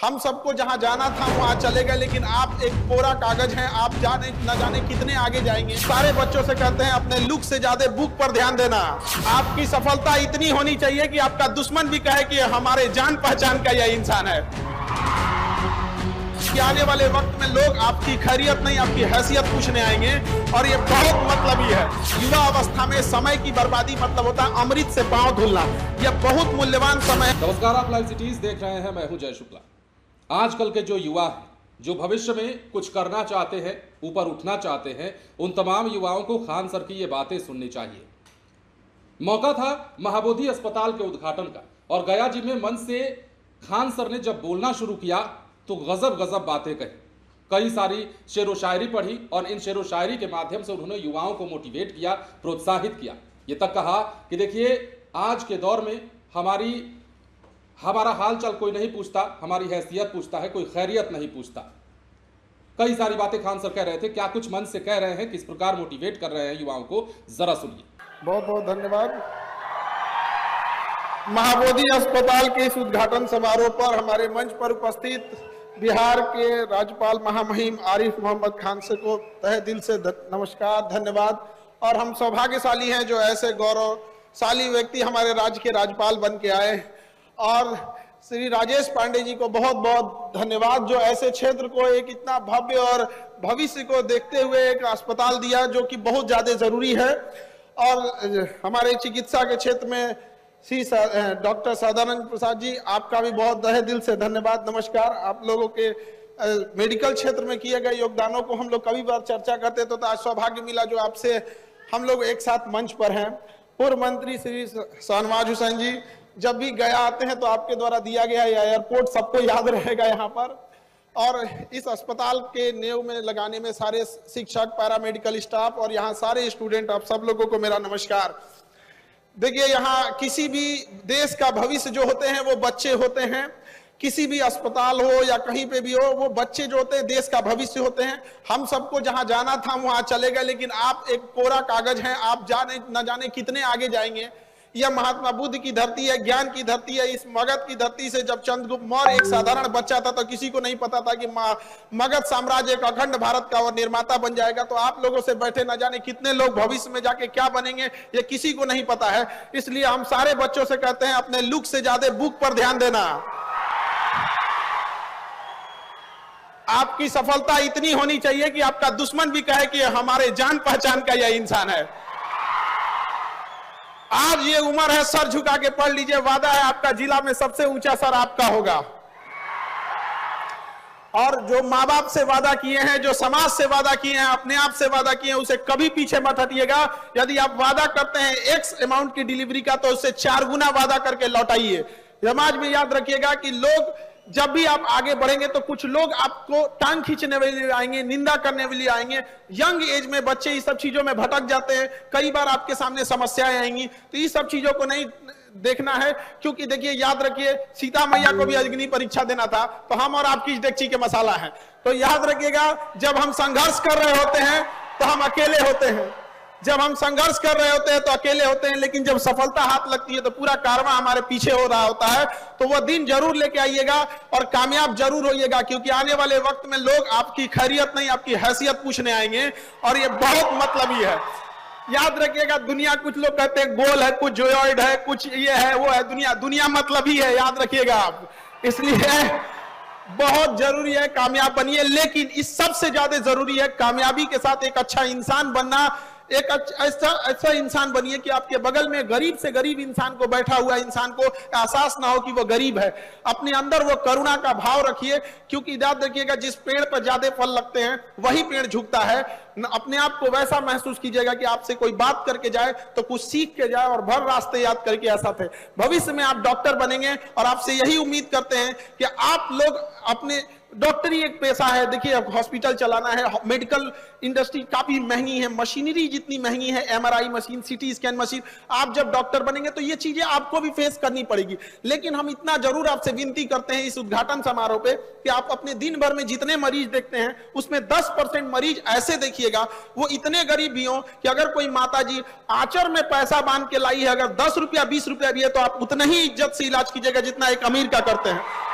हम सबको जहां जाना था वहां चले गए, लेकिन आप एक कोरा कागज हैं। आप जाने न जाने कितने आगे जाएंगे। सारे बच्चों से कहते हैं अपने लुक से ज्यादा बुक पर ध्यान देना। आपकी सफलता इतनी होनी चाहिए कि आपका दुश्मन भी कहे कि हमारे जान पहचान का यह इंसान है। कि आने वाले वक्त में लोग आपकी खैरियत नहीं आपकी हैसियत पूछने आएंगे, और ये बहुत मतलबी है। युवा अवस्था में समय की बर्बादी मतलब होता है अमृत से पांव धुलना। यह बहुत मूल्यवान समय है। नमस्कार, आप लाइव सिटीज देख रहे हैं। मैं हूं जय शुक्ला। आजकल के जो युवा हैं, जो भविष्य में कुछ करना चाहते हैं, ऊपर उठना चाहते हैं, उन तमाम युवाओं को खान सर की ये बातें सुननी चाहिए। मौका था महाबोधि अस्पताल के उद्घाटन का, और गया जी में मंच से खान सर ने जब बोलना शुरू किया तो गजब गजब बातें कही। कई सारी शेरो शायरी पढ़ी, और इन शेरो शायरी के माध्यम से उन्होंने युवाओं को मोटिवेट किया, प्रोत्साहित किया। ये तक कहा कि देखिए, आज के दौर में हमारा हाल चाल कोई नहीं पूछता, हमारी हैसियत पूछता है, कोई खैरियत नहीं पूछता। कई सारी बातें खान सर कह रहे थे। क्या कुछ मन से कह रहे हैं, किस प्रकार मोटिवेट कर रहे हैं युवाओं को, जरा सुनिए। बहुत बहुत धन्यवाद। महाबोधि अस्पताल के इस उद्घाटन समारोह पर हमारे मंच पर उपस्थित बिहार के राज्यपाल महामहिम आरिफ मोहम्मद खान से को तहे दिल से नमस्कार, धन्यवाद। और हम सौभाग्यशाली हैं जो ऐसे गौरवशाली व्यक्ति हमारे राज्य के राज्यपाल बन के आए। और श्री राजेश पांडे जी को बहुत बहुत धन्यवाद, जो ऐसे क्षेत्र को एक इतना भव्य और भविष्य को देखते हुए एक अस्पताल दिया, जो कि बहुत ज्यादा जरूरी है। और हमारे चिकित्सा के क्षेत्र में श्री डॉक्टर सदानंद प्रसाद जी, आपका भी बहुत तहे दिल से धन्यवाद, नमस्कार। आप लोगों के मेडिकल क्षेत्र में किए गए योगदानों को हम लोग कभी बार चर्चा करते तो आज सौभाग्य मिला जो आपसे हम लोग एक साथ मंच पर हैं। पूर्व मंत्री श्री शाहनवाज हुसैन जी, जब भी गया आते हैं तो आपके द्वारा दिया गया एयरपोर्ट सबको याद रहेगा यहाँ पर। और इस अस्पताल के नींव में लगाने में सारे शिक्षक, पैरामेडिकल स्टाफ और यहाँ सारे स्टूडेंट, आप सब लोगों को मेरा नमस्कार। देखिए, यहाँ किसी भी देश का भविष्य जो होते हैं वो बच्चे होते हैं। किसी भी अस्पताल हो या कहीं पे भी हो, वो बच्चे जो होते हैं देश का भविष्य होते हैं। हम सबको जहां जाना था वहां चले गए, लेकिन आप एक कोरा कागज हैं। आप जाने न जाने कितने आगे जाएंगे। यह महात्मा बुद्ध की धरती है, ज्ञान की धरती है। इस मगध की धरती से जब चंद्रगुप्त मौर्य एक साधारण बच्चा था तो किसी को नहीं पता था कि मगध साम्राज्य एक अखंड भारत का और निर्माता बन जाएगा। तो आप लोगों से बैठे न जाने कितने लोग भविष्य में जाके क्या बनेंगे, ये किसी को नहीं पता है। इसलिए हम सारे बच्चों से कहते हैं अपने लुक से ज्यादा बुक पर ध्यान देना। आपकी सफलता इतनी होनी चाहिए कि आपका दुश्मन भी कहे कि हमारे जान पहचान का यह इंसान है। आज ये उम्र है, सर झुका के पढ़ लीजिए। वादा है आपका जिला में सबसे ऊंचा सर आपका होगा। और जो माँ बाप से वादा किए हैं, जो समाज से वादा किए हैं, अपने आप से वादा किए हैं, उसे कभी पीछे मत हटिएगा। यदि आप वादा करते हैं एक्स अमाउंट की डिलीवरी का, तो उससे 4 गुना वादा करके लौटाइए। समाज में याद रखिएगा कि लोग जब भी आप आगे बढ़ेंगे तो कुछ लोग आपको टांग खींचने के लिए आएंगे, निंदा करने के लिए आएंगे। यंग एज में बच्चे इस सब चीजों में भटक जाते हैं। कई बार आपके सामने समस्याएं आएंगी, तो इस सब चीजों को नहीं देखना है। क्योंकि देखिए, याद रखिए, सीता मैया को भी अग्नि परीक्षा देना था, तो हम और आपकी डेगची के मसाला है। तो याद रखिएगा, जब हम संघर्ष कर रहे होते हैं तो हम अकेले होते हैं। जब हम संघर्ष कर रहे होते हैं तो अकेले होते हैं, लेकिन जब सफलता हाथ लगती है तो पूरा कारवां हमारे पीछे हो रहा होता है। तो वह दिन जरूर लेके आइएगा और कामयाब जरूर होइएगा, क्योंकि आने वाले वक्त में लोग आपकी खैरियत नहीं आपकी हैसियत पूछने आएंगे, और ये बहुत मतलबी है। याद रखिएगा, दुनिया, कुछ लोग कहते हैं गोल है, कुछ जोयॉइड है, कुछ ये है वो है। दुनिया मतलबी है, याद रखिएगा आप। इसलिए बहुत जरूरी है कामयाब बनिए, लेकिन इस सबसे ज्यादा जरूरी है कामयाबी के साथ एक अच्छा इंसान बनना। एक ऐसा इंसान बनिए कि आपके बगल में गरीब से गरीब इंसान को, बैठा हुआ इंसान को एहसास ना हो कि वो गरीब है। अपने अंदर वो करुणा का भाव रखिए, क्योंकि याद रखिएगा, जिस पेड़ पर ज्यादा फल लगते हैं वही पेड़ झुकता है। अपने आप को वैसा महसूस कीजिएगा कि आपसे कोई बात करके जाए तो कुछ सीख के जाए, और भर रास्ते याद करके ऐसा थे। भविष्य में आप डॉक्टर बनेंगे, और आपसे यही उम्मीद करते हैं कि आप लोग अपने डॉक्टरी एक पेशा है। देखिए, हॉस्पिटल चलाना है, मेडिकल इंडस्ट्री काफी महंगी है, मशीनरी जितनी महंगी है, MRI machine, CT scan machine. आप जब डॉक्टर बनेंगे तो ये चीजें आपको भी फेस करनी पड़ेगी। लेकिन हम इतना जरूर आपसे विनती करते हैं इस उद्घाटन समारोह पे कि आप अपने दिन भर में जितने मरीज देखते हैं उसमें 10% मरीज ऐसे देखिएगा, वो इतने गरीब भी हों कि अगर कोई माता जी आंचर में पैसा बांध के लाई है, अगर 10 रुपया 20 रुपया भी है, तो आप उतना ही इज्जत से इलाज कीजिएगा जितना एक अमीर का करते हैं।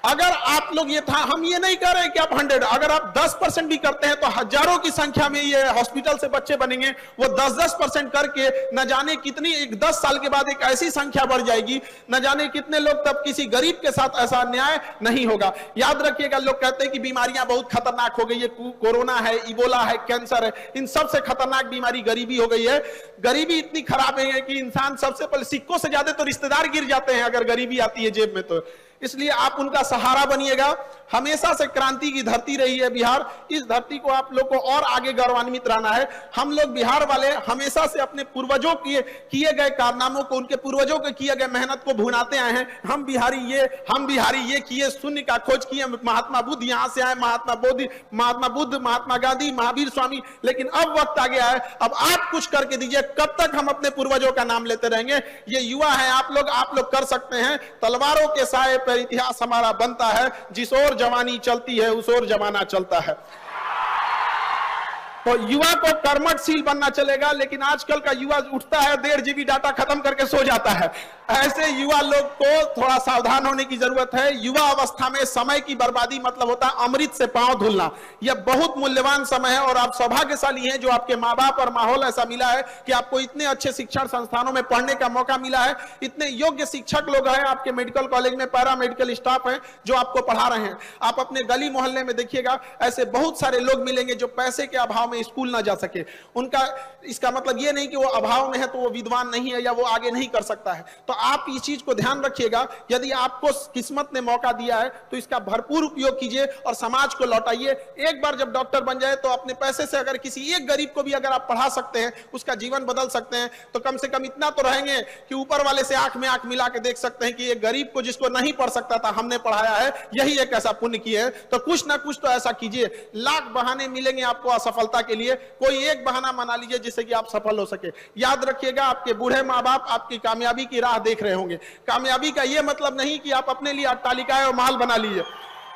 अगर आप लोग ये था, हम ये नहीं कह रहे कि आप 100, अगर आप 10% भी करते हैं तो हजारों की संख्या में ये हॉस्पिटल से बच्चे बनेंगे। वो 10% करके न जाने कितनी 10 साल के बाद एक ऐसी संख्या बढ़ जाएगी, न जाने कितने लोग, तब किसी गरीब के साथ ऐसा अन्याय नहीं होगा। याद रखिएगा, लोग कहते हैं कि बीमारियां बहुत खतरनाक हो गई है, कोरोना है, इबोला है, कैंसर है, इन सबसे खतरनाक बीमारी गरीबी हो गई है। गरीबी इतनी खराब है कि इंसान सबसे पहले, सिक्कों से ज्यादा तो रिश्तेदार गिर जाते हैं अगर गरीबी आती है जेब में। तो इसलिए आप उनका सहारा बनिएगा। हमेशा से क्रांति की धरती रही है बिहार, इस धरती को आप लोग को और आगे गौरवान्वित रहना है। हम लोग बिहार वाले हमेशा से अपने पूर्वजों के किए गए कारनामों को, उनके पूर्वजों के किए गए मेहनत को भुनाते आए हैं। हम बिहारी ये किए, शून्य का खोज किए। महात्मा बुद्ध यहां से आए, महात्मा बुद्ध, महात्मा गांधी, महावीर स्वामी। लेकिन अब वक्त आ गया है, अब आप कुछ करके दीजिए। कब तक हम अपने पूर्वजों का नाम लेते रहेंगे? ये युवा है आप लोग कर सकते हैं। तलवारों के साए पर इतिहास हमारा बनता है, जिस ओर जवानी चलती है उस ओर जमाना चलता है। तो युवा को कर्मठशील बनना चलेगा, लेकिन आजकल का युवा उठता है 1.5 GB डाटा खत्म करके सो जाता है। ऐसे युवा लोग को थोड़ा सावधान होने की जरूरत है। युवा अवस्था में समय की बर्बादी मतलब होता है अमृत से पांव धुलना। यह बहुत मूल्यवान समय है और आप सौभाग्यशाली हैं जो आपके माँ बाप और माहौल ऐसा मिला है कि आपको इतने अच्छे शिक्षण संस्थानों में पढ़ने का मौका मिला है। इतने योग्य शिक्षक लोग हैं आपके मेडिकल कॉलेज में, पैरा मेडिकल स्टाफ है जो आपको पढ़ा रहे हैं। आप अपने गली मोहल्ले में देखिएगा, ऐसे बहुत सारे लोग मिलेंगे जो पैसे के अभाव में स्कूल ना जा सके। उनका इसका मतलब ये नहीं कि वो अभाव में है तो वो विद्वान नहीं है या वो आगे नहीं कर सकता है। तो आप इस चीज को ध्यान रखिएगा, यदि आपको किस्मत ने मौका दिया है तो इसका भरपूर उपयोग कीजिए और समाज को लौटाइए। एक बार जब डॉक्टर बन जाए तो अपने पैसे से अगर किसी एक गरीब को भी अगर आप पढ़ा सकते हैं, उसका जीवन बदल सकते हैं, तो कम से कम इतना तो रहेंगे कि ऊपर वाले से आंख में आंख मिला के देख सकते हैं कि एक गरीब को जिसको नहीं पढ़ सकता था हमने पढ़ाया है, यही एक ऐसा पुण्य किया है। तो कुछ ना कुछ तो ऐसा कीजिए। लाख बहाने मिलेंगे आपको असफलता के लिए, कोई एक बहाना बना लीजिए जिससे कि आप सफल हो सके। याद रखिएगा, आपके बूढ़े माँ बाप आपकी कामयाबी की राह देख रहे होंगे। कामयाबी का यह मतलब नहीं कि आप अपने लिए अट्टालिकाएं और महल बना लीजिए।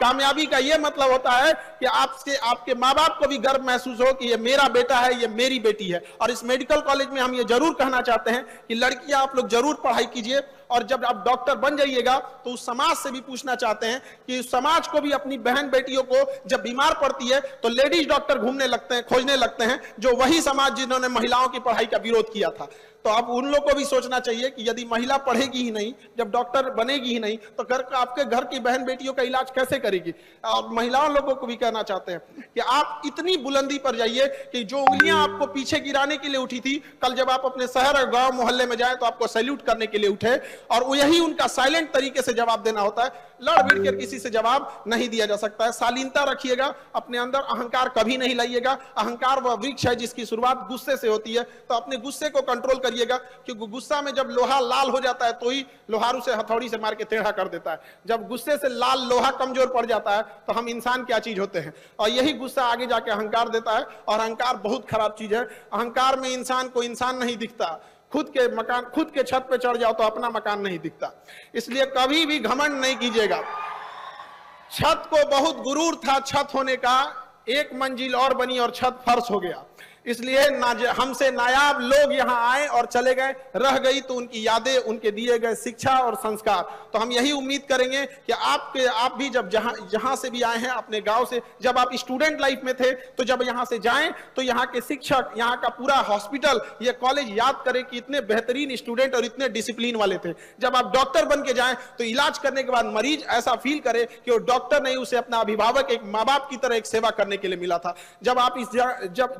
कामयाबी का यह मतलब होता है कि आपके माँ बाप को भी गर्व महसूस हो कि ये मेरा बेटा है, ये मेरी बेटी है। और इस मेडिकल कॉलेज में हम ये जरूर कहना चाहते हैं कि लड़कियां आप लोग जरूर पढ़ाई कीजिए। और जब आप डॉक्टर बन जाइएगा तो उस समाज से भी पूछना चाहते हैं कि उस समाज को भी अपनी बहन बेटियों को जब बीमार पड़ती है तो लेडीज डॉक्टर घूमने लगते हैं, खोजने लगते हैं, जो वही समाज जिन्होंने महिलाओं की पढ़ाई का विरोध किया था। तो अब उन लोग को भी सोचना चाहिए कि यदि महिला पढ़ेगी ही नहीं, जब डॉक्टर बनेगी ही नहीं, तो आपके घर की बहन बेटियों का इलाज कैसे करेगी? और महिलाओं लोगों को भी कहना चाहते हैं कि आप इतनी बुलंदी पर जाइए कि जो उंगलियां आपको पीछे गिराने के लिए उठी थी, कल जब आप अपने शहर और गांव मोहल्ले में जाएं तो आपको सैल्यूट करने के लिए उठे। और यही उनका साइलेंट तरीके से जवाब देना होता है। लड़ भिड़ कर किसी से जवाब नहीं दिया जा सकता है। शालीनता रखिएगा अपने अंदर, अहंकार कभी नहीं लाइएगा। अहंकार वह वृक्ष है जिसकी शुरुआत गुस्से से होती है। तो अपने गुस्से को कंट्रोल करिएगा, क्योंकि गुस्सा में जब लोहा लाल हो जाता है तो ही लोहारू से हथौड़ी से मार के टेढ़ा कर देता है। जब गुस्से से लाल लोहा कमजोर पड़ जाता है तो हम इंसान क्या चीज होते हैं। और यही गुस्सा आगे जाके अहंकार देता है। और अहंकार बहुत खराब चीज है। अहंकार में इंसान को इंसान नहीं दिखता। खुद के छत पे चढ़ जाओ तो अपना मकान नहीं दिखता। इसलिए कभी भी घमंड नहीं कीजिएगा। छत को बहुत गुरूर था छत होने का, एक मंजिल और बनी और छत फर्श हो गया। इसलिए हमसे नायाब लोग यहाँ आए और चले गए, रह गई तो उनकी यादें, उनके दिए गए शिक्षा और संस्कार। तो हम यही उम्मीद करेंगे कि आप भी जब जहां से भी आए हैं अपने गांव से, जब आप स्टूडेंट लाइफ में थे तो जब यहाँ से जाएं तो यहाँ के शिक्षक, यहाँ का पूरा हॉस्पिटल, ये कॉलेज याद करें कि इतने बेहतरीन स्टूडेंट और इतने डिसिप्लिन वाले थे। जब आप डॉक्टर बन के जाएं तो इलाज करने के बाद मरीज ऐसा फील करे कि वो डॉक्टर नहीं, उसे अपना अभिभावक, एक माँ बाप की तरह एक सेवा करने के लिए मिला था। जब आप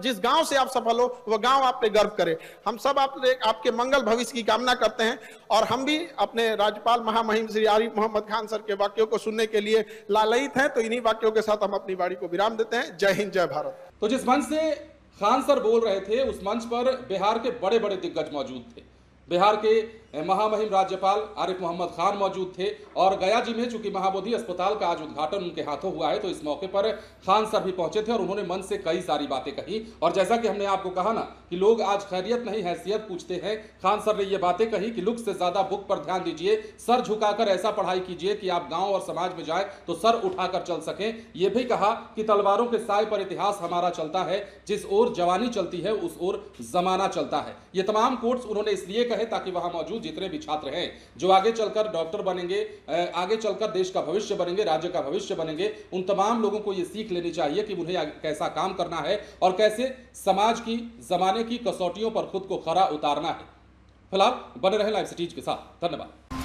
जिस गांव आप सफल हो वह गांव आप पे गर्व करे। हम सब आपके मंगल भविष्य की कामना करते हैं। और हम भी अपने राज्यपाल महामहिम श्री आरिफ मोहम्मद खान सर के वाक्यों को सुनने के लिए लालयित हैं। तो इन्हीं वाक्यों के साथ हम अपनी वाणी को विराम देते हैं। जय हिंद, जय भारत। तो जिस मंच से खान सर बोल रहे थे उस मंच पर बिहार के बड़े बड़े दिग्गज मौजूद थे। बिहार के महामहिम राज्यपाल आरिफ मोहम्मद खान मौजूद थे। और गया जी में चूंकि महाबोधि अस्पताल का आज उद्घाटन उनके हाथों हुआ है तो इस मौके पर खान सर भी पहुंचे थे और उन्होंने मन से कई सारी बातें कही। और जैसा कि हमने आपको कहा ना कि लोग आज खैरियत नहीं हैसियत पूछते हैं, खान सर ने ये बातें कही कि लुक से ज्यादा बुक पर ध्यान दीजिए, सर झुकाकर ऐसा पढ़ाई कीजिए कि आप गांव और समाज में जाए तो सर उठाकर चल सकें। ये भी कहा कि तलवारों के साए पर इतिहास हमारा चलता है, जिस ओर जवानी चलती है उस ओर जमाना चलता है। ये तमाम कोट्स उन्होंने इसलिए कहे ताकि वहां मौजूद जितने भी छात्र हैं जो आगे चलकर डॉक्टर बनेंगे, आगे चलकर देश का भविष्य बनेंगे, राज्य का भविष्य बनेंगे, उन तमाम लोगों को ये सीख लेनी चाहिए कि उन्हें कैसा काम करना है और कैसे समाज की, जमाने की कसौटियों पर खुद को खरा उतारना है। फिलहाल बने रहे लाइव सिटीज के साथ। धन्यवाद।